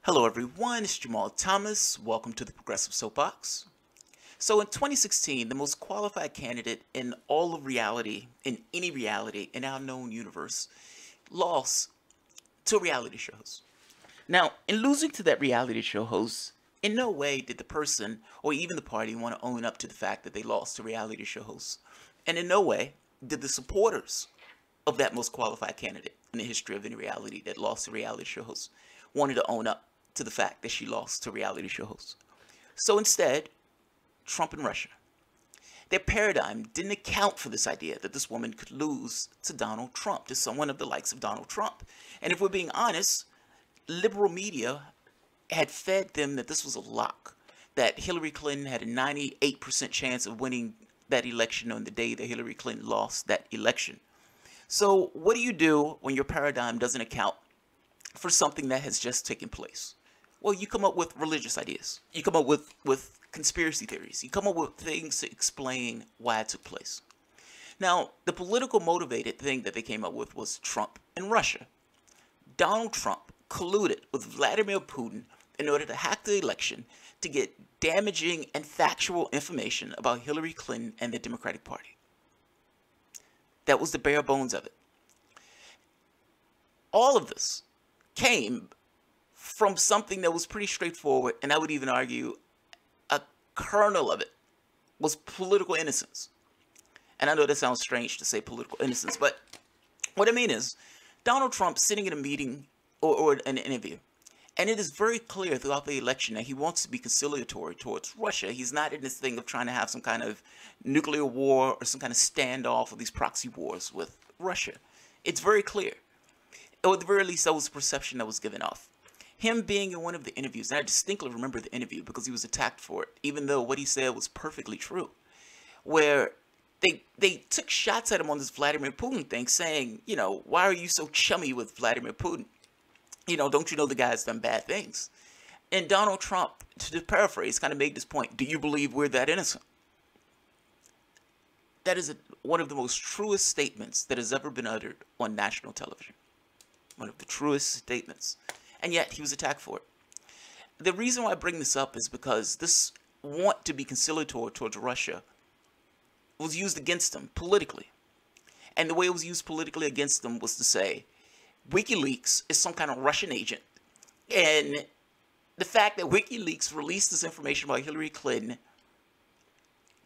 Hello everyone, it's Jamal Thomas. Welcome to the Progressive Soapbox. So in 2016, the most qualified candidate in all of reality, in any reality, in our known universe, lost to a reality show host. Now, in losing to that reality show host, in no way did the person or even the party want to own up to the fact that they lost to reality show hosts. And in no way did the supporters of that most qualified candidate in the history of any reality that lost to reality show hosts wanted to own up to the fact that she lost to reality show hosts. So instead, Trump and Russia. Their paradigm didn't account for this idea that this woman could lose to Donald Trump, to someone of the likes of Donald Trump. And if we're being honest, liberal media had fed them that this was a lock, that Hillary Clinton had a 98% chance of winning that election on the day that Hillary Clinton lost that election. So what do you do when your paradigm doesn't account for something that has just taken place? Well, you come up with religious ideas. You come up with conspiracy theories. You come up with things to explain why it took place. Now, the political motivated thing that they came up with was Trump and Russia. Donald Trump colluded with Vladimir Putin in order to hack the election to get damaging and factual information about Hillary Clinton and the Democratic Party. That was the bare bones of it. All of this came from something that was pretty straightforward, and I would even argue a kernel of it was political innocence. And I know that sounds strange to say political innocence, but what I mean is Donald Trump sitting in a meeting or an interview, and it is very clear throughout the election that he wants to be conciliatory towards Russia. He's not in this thing of trying to have some kind of nuclear war or some kind of standoff or these proxy wars with Russia. It's very clear. Or at the very least, that was the perception that was given off. Him being in one of the interviews, and I distinctly remember the interview because he was attacked for it, even though what he said was perfectly true, where they took shots at him on this Vladimir Putin thing, saying, you know, why are you so chummy with Vladimir Putin? You know, don't you know the guy's done bad things? And Donald Trump, to paraphrase, kind of made this point: do you believe we're that innocent? That is one of the most truest statements that has ever been uttered on national television. One of the truest statements. And yet, he was attacked for it. The reason why I bring this up is because this want to be conciliatory towards Russia was used against him politically. And the way it was used politically against them was to say, WikiLeaks is some kind of Russian agent. And the fact that WikiLeaks released this information about Hillary Clinton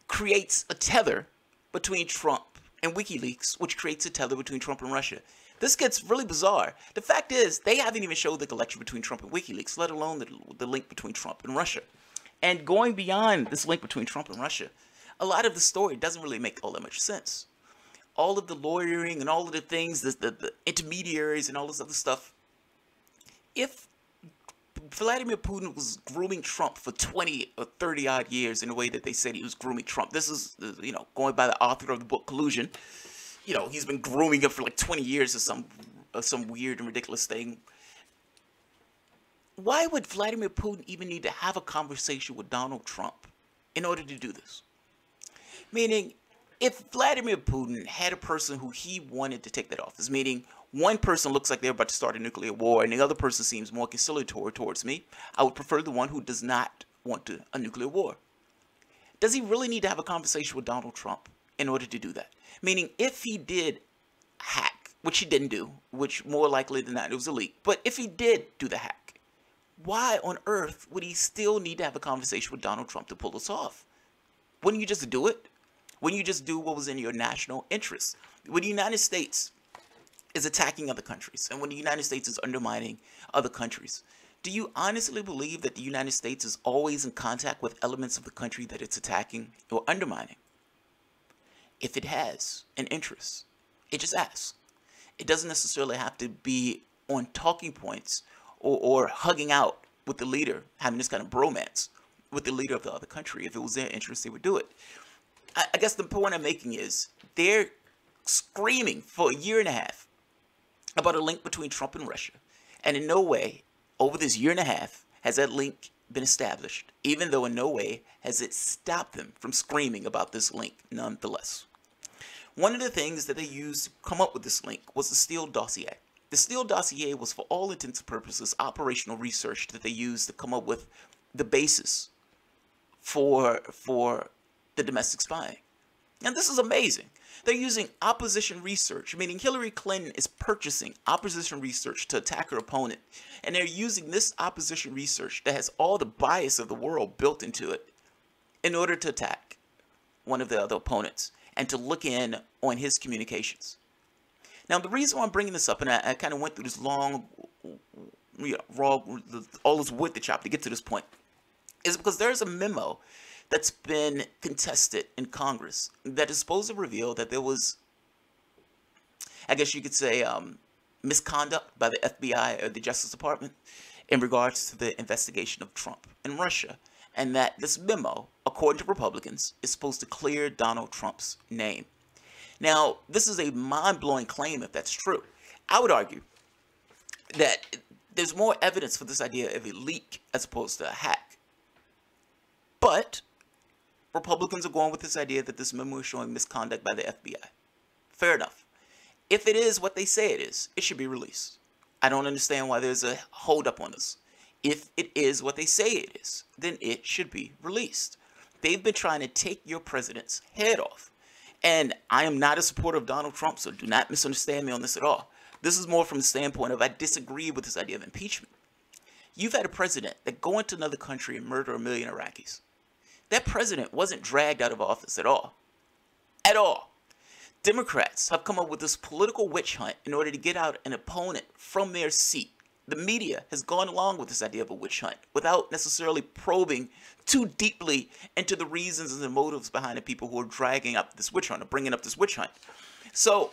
creates a tether between Trump and WikiLeaks, which creates a tether between Trump and Russia. This gets really bizarre. The fact is, they haven't even showed the connection between Trump and WikiLeaks, let alone the link between Trump and Russia. And going beyond this link between Trump and Russia, a lot of the story doesn't really make all that much sense. All of the lawyering and all of the things, the intermediaries and all this other stuff. If Vladimir Putin was grooming Trump for 20 or 30 odd years in the way that they said he was grooming Trump, this is, you know, going by the author of the book Collusion, you know, he's been grooming him for like 20 years or some weird and ridiculous thing. Why would Vladimir Putin even need to have a conversation with Donald Trump in order to do this? Meaning, if Vladimir Putin had a person who he wanted to take that office, meaning one person looks like they're about to start a nuclear war and the other person seems more conciliatory towards me, I would prefer the one who does not want a nuclear war. Does he really need to have a conversation with Donald Trump in order to do that? Meaning, if he did hack, which he didn't do, which more likely than not it was a leak, but if he did do the hack, why on earth would he still need to have a conversation with Donald Trump to pull this off? Wouldn't you just do it? Wouldn't you just do what was in your national interest? When the United States is attacking other countries, and when the United States is undermining other countries, do you honestly believe that the United States is always in contact with elements of the country that it's attacking or undermining? If it has an interest, it just asks. It doesn't necessarily have to be on talking points or hugging out with the leader, having this kind of bromance with the leader of the other country. If it was their interest, they would do it. I guess the point I'm making is they're screaming for a year and a half about a link between Trump and Russia. And in no way, over this year and a half, has that link been established, even though in no way has it stopped them from screaming about this link nonetheless. One of the things that they used to come up with this link was the Steel Dossier. The Steel Dossier was, for all intents and purposes, operational research that they used to come up with the basis for the domestic spying. And this is amazing. They're using opposition research, meaning Hillary Clinton is purchasing opposition research to attack her opponent. And they're using this opposition research that has all the bias of the world built into it in order to attack one of the other opponents and to look in on his communications. Now, the reason why I'm bringing this up, and I kind of went through this long, raw, all this wood to chop to get to this point, is because there's a memo that's been contested in Congress that is supposed to reveal that there was, I guess you could say, misconduct by the FBI or the Justice Department in regards to the investigation of Trump and Russia, and that this memo, according to Republicans, is supposed to clear Donald Trump's name. Now, this is a mind-blowing claim if that's true. I would argue that there's more evidence for this idea of a leak as opposed to a hack. But Republicans are going with this idea that this memo is showing misconduct by the FBI. Fair enough. If it is what they say it is, it should be released. I don't understand why there's a hold-up on this. If it is what they say it is, then it should be released. They've been trying to take your president's head off. And I am not a supporter of Donald Trump, so do not misunderstand me on this at all. This is more from the standpoint of I disagree with this idea of impeachment. You've had a president that go into another country and murder 1 million Iraqis. That president wasn't dragged out of office at all. At all. Democrats have come up with this political witch hunt in order to get out an opponent from their seat. The media has gone along with this idea of a witch hunt without necessarily probing too deeply into the reasons and the motives behind the people who are dragging up this witch hunt or bringing up this witch hunt. So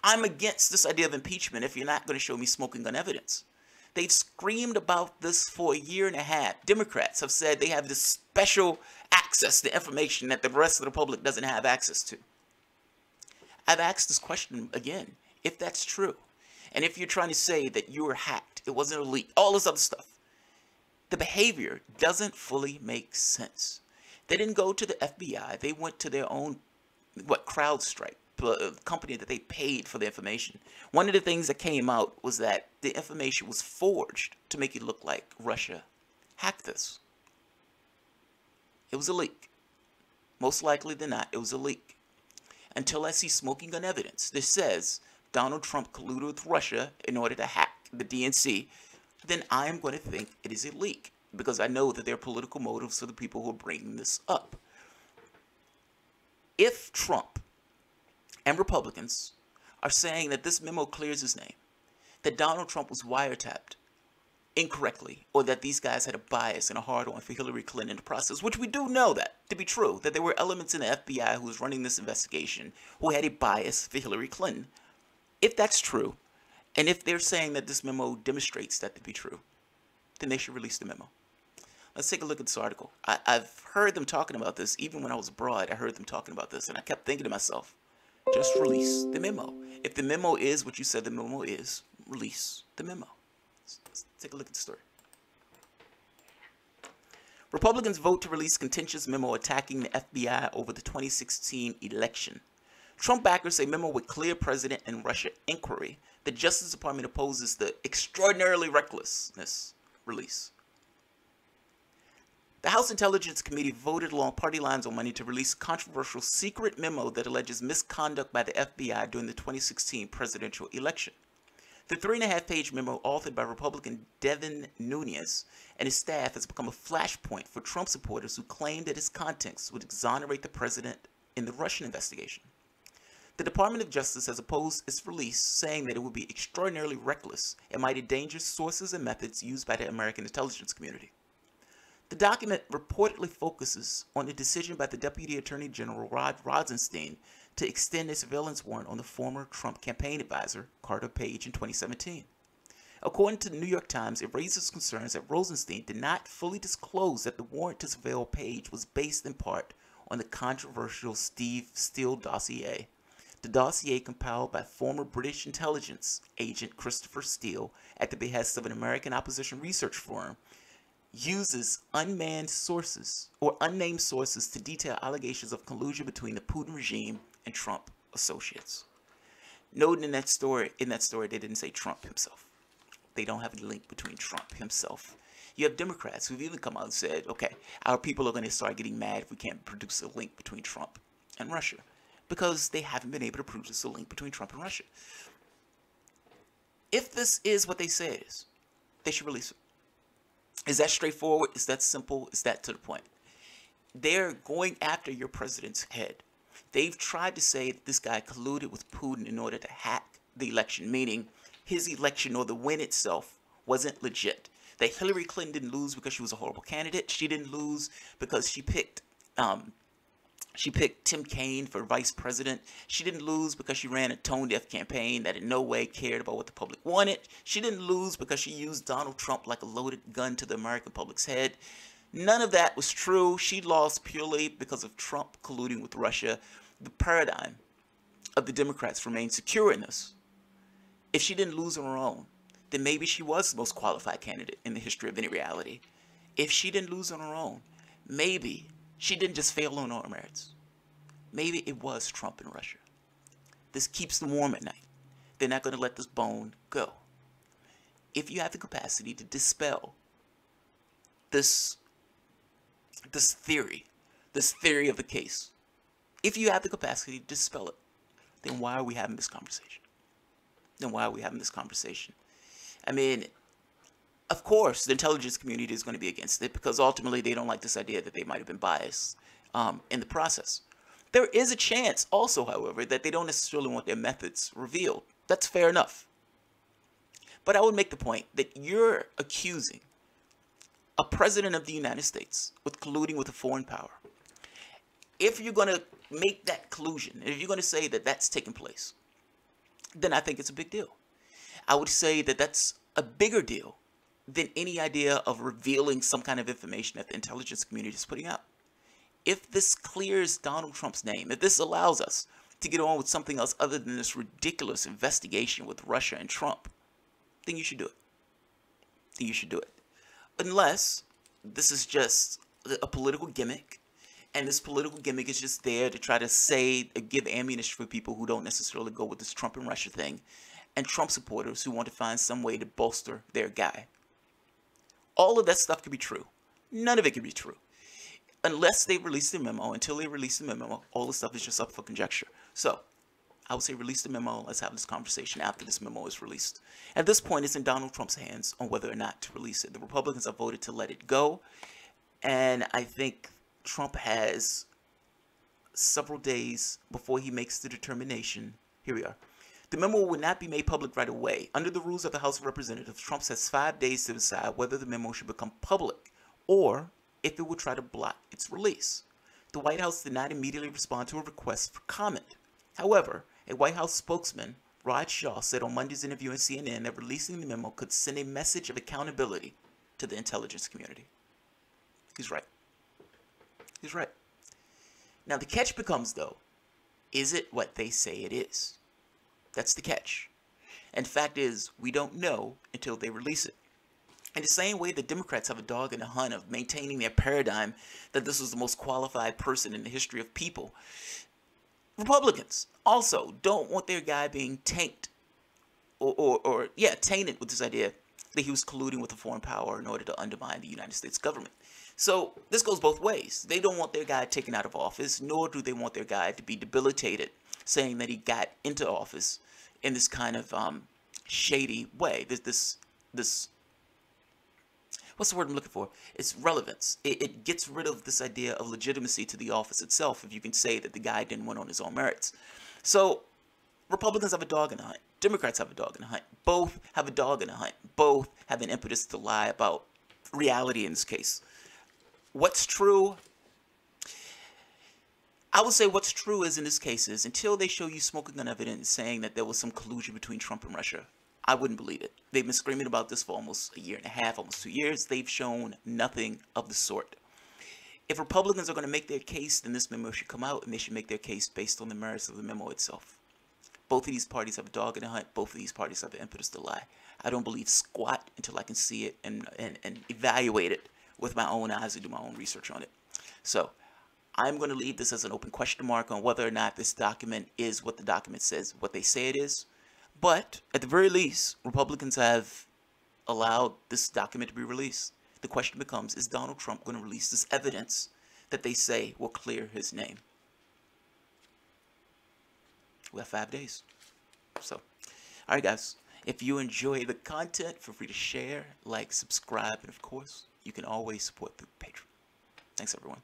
I'm against this idea of impeachment if you're not going to show me smoking gun evidence. They've screamed about this for 1.5 years. Democrats have said they have this special access to information that the rest of the public doesn't have access to. I've asked this question again, if that's true. And if you're trying to say that you were hacked, it wasn't a leak, all this other stuff, the behavior doesn't fully make sense. They didn't go to the FBI. They went to their own, CrowdStrike, company that they paid for the information. One of the things that came out was that the information was forged to make it look like Russia hacked this. It was a leak. Most likely than not, it was a leak. Until I see smoking gun evidence that says Donald Trump colluded with Russia in order to hack the DNC, then I am going to think it is a leak because I know that there are political motives for the people who are bringing this up. If Trump and Republicans are saying that this memo clears his name, that Donald Trump was wiretapped incorrectly, or that these guys had a bias and a hard-on for Hillary Clinton in the process, which we do know that to be true, that there were elements in the FBI who was running this investigation who had a bias for Hillary Clinton. If that's true, and if they're saying that this memo demonstrates that to be true, then they should release the memo. Let's take a look at this article. I've heard them talking about this, even when I was abroad, I heard them talking about this, and I kept thinking to myself, just release the memo. If the memo is what you said the memo is, release the memo. Let's take a look at the story. Republicans vote to release contentious memo attacking the FBI over the 2016 election. Trump backers say memo would clear President and Russia inquiry. The Justice Department opposes the extraordinarily recklessness release. The House Intelligence Committee voted along party lines on Monday to release a controversial secret memo that alleges misconduct by the FBI during the 2016 presidential election. The 3.5-page memo, authored by Republican Devin Nunes and his staff, has become a flashpoint for Trump supporters who claim that its contents would exonerate the president in the Russian investigation. The Department of Justice has opposed its release, saying that it would be extraordinarily reckless and might endanger sources and methods used by the American intelligence community. The document reportedly focuses on the decision by the Deputy Attorney General Rod Rosenstein to extend a surveillance warrant on the former Trump campaign advisor, Carter Page, in 2017. According to the New York Times, it raises concerns that Rosenstein did not fully disclose that the warrant to surveil Page was based in part on the controversial Steel Dossier. The dossier, compiled by former British intelligence agent Christopher Steele at the behest of an American opposition research firm, uses unnamed sources to detail allegations of collusion between the Putin regime and Trump associates. Note in that story, they didn't say Trump himself. They don't have a link between Trump himself. You have Democrats who've even come out and said, okay, our people are going to start getting mad if we can't produce a link between Trump and Russia, because they haven't been able to produce a link between Trump and Russia. If this is what they say it is, they should release it. Is that straightforward? Is that simple? Is that to the point? They're going after your president's head. They've tried to say that this guy colluded with Putin in order to hack the election, meaning his election or the win itself wasn't legit. That Hillary Clinton didn't lose because she was a horrible candidate. She didn't lose because she picked Tim Kaine for vice president. She didn't lose because she ran a tone-deaf campaign that in no way cared about what the public wanted. She didn't lose because she used Donald Trump like a loaded gun to the American public's head. None of that was true. She lost purely because of Trump colluding with Russia. The paradigm of the Democrats remained secure in this. If she didn't lose on her own, then maybe she was the most qualified candidate in the history of any reality. If she didn't lose on her own, maybe she didn't just fail on her merits. Maybe it was Trump and Russia. This keeps them warm at night. They're not going to let this bone go. If you have the capacity to dispel this theory of the case, if you have the capacity to dispel it, then why are we having this conversation? I mean, of course, the intelligence community is going to be against it because ultimately they don't like this idea that they might have been biased in the process. There is a chance also, however, that they don't necessarily want their methods revealed. That's fair enough. But I would make the point that you're accusing a president of the United States with colluding with a foreign power. If you're going to make that collusion, if you're going to say that that's taking place, then I think it's a big deal. I would say that that's a bigger deal than any idea of revealing some kind of information that the intelligence community is putting out. If this clears Donald Trump's name, if this allows us to get on with something else other than this ridiculous investigation with Russia and Trump, then you should do it. Unless this is just a political gimmick, and this political gimmick is just there to try to give ammunition for people who don't necessarily go with this Trump and Russia thing, and Trump supporters who want to find some way to bolster their guy. All of that stuff could be true. None of it could be true. Unless they release the memo, until they release the memo, all the stuff is just up for conjecture. So, I would say release the memo. Let's have this conversation after this memo is released. At this point, it's in Donald Trump's hands on whether or not to release it. The Republicans have voted to let it go. And I think Trump has several days before he makes the determination. Here we are. The memo would not be made public right away. Under the rules of the House of Representatives, Trump has 5 days to decide whether the memo should become public or if it would try to block its release. The White House did not immediately respond to a request for comment. However, a White House spokesman, Rod Shaw, said on Monday's interview on CNN that releasing the memo could send a message of accountability to the intelligence community. He's right. Now the catch becomes, though, is it what they say it is? That's the catch. And the fact is, we don't know until they release it. In the same way that Democrats have a dog in the hunt of maintaining their paradigm that this was the most qualified person in the history of people, Republicans also don't want their guy being tainted tainted with this idea that he was colluding with a foreign power in order to undermine the United States government. So this goes both ways. They don't want their guy taken out of office, nor do they want their guy to be debilitated, saying that he got into office in this kind of shady way. This what's the word I'm looking for? It's relevance. It gets rid of this idea of legitimacy to the office itself if you can say that the guy didn't win on his own merits. So Republicans have a dog in the hunt. Democrats have a dog in the hunt. Both have a dog in the hunt. Both have an impetus to lie about reality in this case. What's true? I would say what's true is in this case is until they show you smoking gun evidence saying that there was some collusion between Trump and Russia, I wouldn't believe it. They've been screaming about this for almost a year and a half, almost 2 years. They've shown nothing of the sort. If Republicans are going to make their case, then this memo should come out, and they should make their case based on the merits of the memo itself. Both of these parties have a dog in the hunt. Both of these parties have the impetus to lie. I don't believe squat until I can see it and evaluate it with my own eyes and do my own research on it. So I'm going to leave this as an open question mark on whether or not this document is what the document says, what they say it is. But at the very least, Republicans have allowed this document to be released. The question becomes, is Donald Trump going to release this evidence that they say will clear his name? We have 5 days. So, alright guys, if you enjoy the content, feel free to share, like, subscribe, and of course, you can always support through Patreon. Thanks everyone.